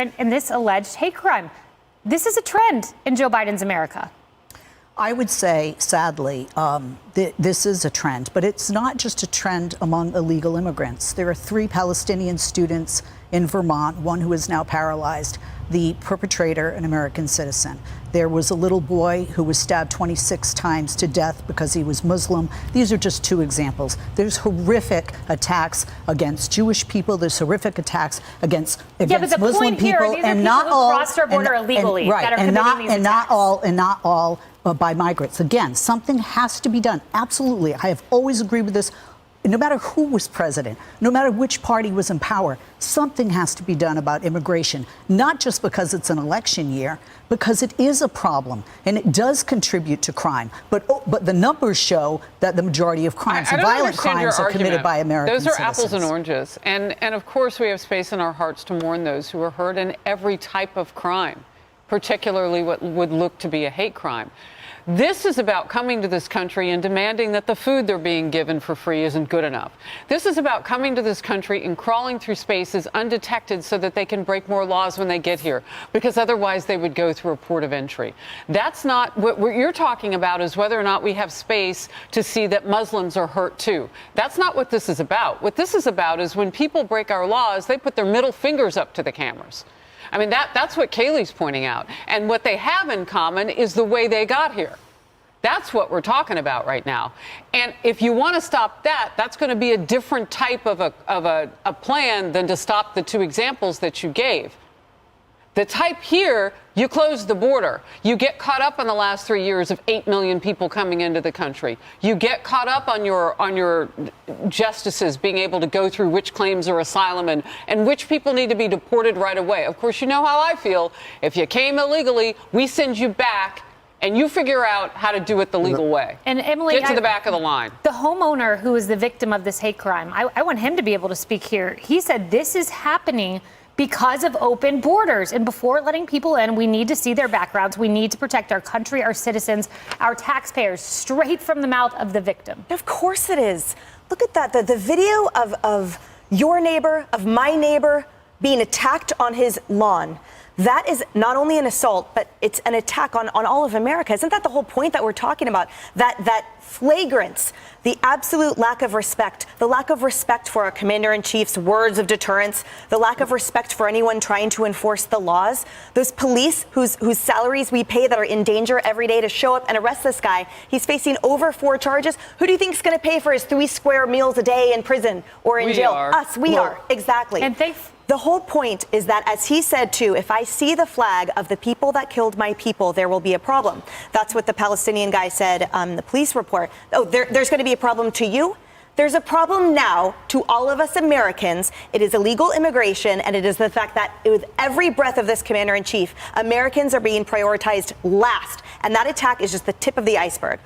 in this alleged hate crime. This is a trend in Joe Biden's America. I would say, sadly, this is a trend, but it's not just a trend among illegal immigrants. There are 3 Palestinian students in Vermont, one who is now paralyzed, the perpetrator, an American citizen. There was a little boy who was stabbed 26 times to death because he was Muslim. These are just 2 examples. There's horrific attacks against Jewish people. There's horrific attacks against Muslim people, and not all crossed our border illegally, that are committing these attacks. Not all by migrants. Again, something has to be done. Absolutely, I have always agreed with this. No matter who was president, no matter which party was in power, something has to be done about immigration, not just because it's an election year, because it is a problem and it does contribute to crime. But the numbers show that the majority of crimes, violent crimes, are committed by American citizens. Those are citizens. apples and oranges. And of course, we have space in our hearts to mourn those who are hurt in every type of crime, particularly what would look to be a hate crime. This is about coming to this country and demanding that the food they're being given for free isn't good enough. This is about coming to this country and crawling through spaces undetected so that they can break more laws when they get here, because otherwise they would go through a port of entry. That's not what you're talking about, is whether or not we have space to see that Muslims are hurt too. That's not what this is about. What this is about is when people break our laws, they put their middle fingers up to the cameras. I mean, that's what Kayleigh's pointing out. And what they have in common is the way they got here. That's what we're talking about right now. And if you want to stop that, that's going to be a different type of a plan than to stop the 2 examples that you gave. The type here, you close the border. You get caught up in the last 3 years of 8 million people coming into the country. You get caught up on your justices being able to go through which claims are asylum and which people need to be deported right away. Of course, you know how I feel. If you came illegally, we send you back and you figure out how to do it the legal way. And Emily, get to the back of the line. The homeowner who is the victim of this hate crime, I want him to be able to speak here. He said this is happening because of open borders. And before letting people in, we need to see their backgrounds. We need to protect our country, our citizens, our taxpayers, straight from the mouth of the victim. Of course it is. Look at that. The video of your neighbor, of my neighbor, being attacked on his lawn. That is not only an assault, but it's an attack on all of America. Isn't that the whole point that we're talking about? That flagrance, the absolute lack of respect, the lack of respect for our commander-in-chief's words of deterrence, the lack of respect for anyone trying to enforce the laws. Those police whose salaries we pay that are in danger every day to show up and arrest this guy. He's facing over 4 charges. Who do you think is going to pay for his 3 square meals a day in prison or in jail? Us. We are. Exactly. And the whole point is that, as he said, too, if I see the flag of the people that killed my people, there will be a problem. That's what the Palestinian guy said on the police report. Oh, there's going to be a problem to you? There's a problem now to all of us Americans. It is illegal immigration, and it is the fact that with every breath of this commander-in-chief, Americans are being prioritized last. And that attack is just the tip of the iceberg.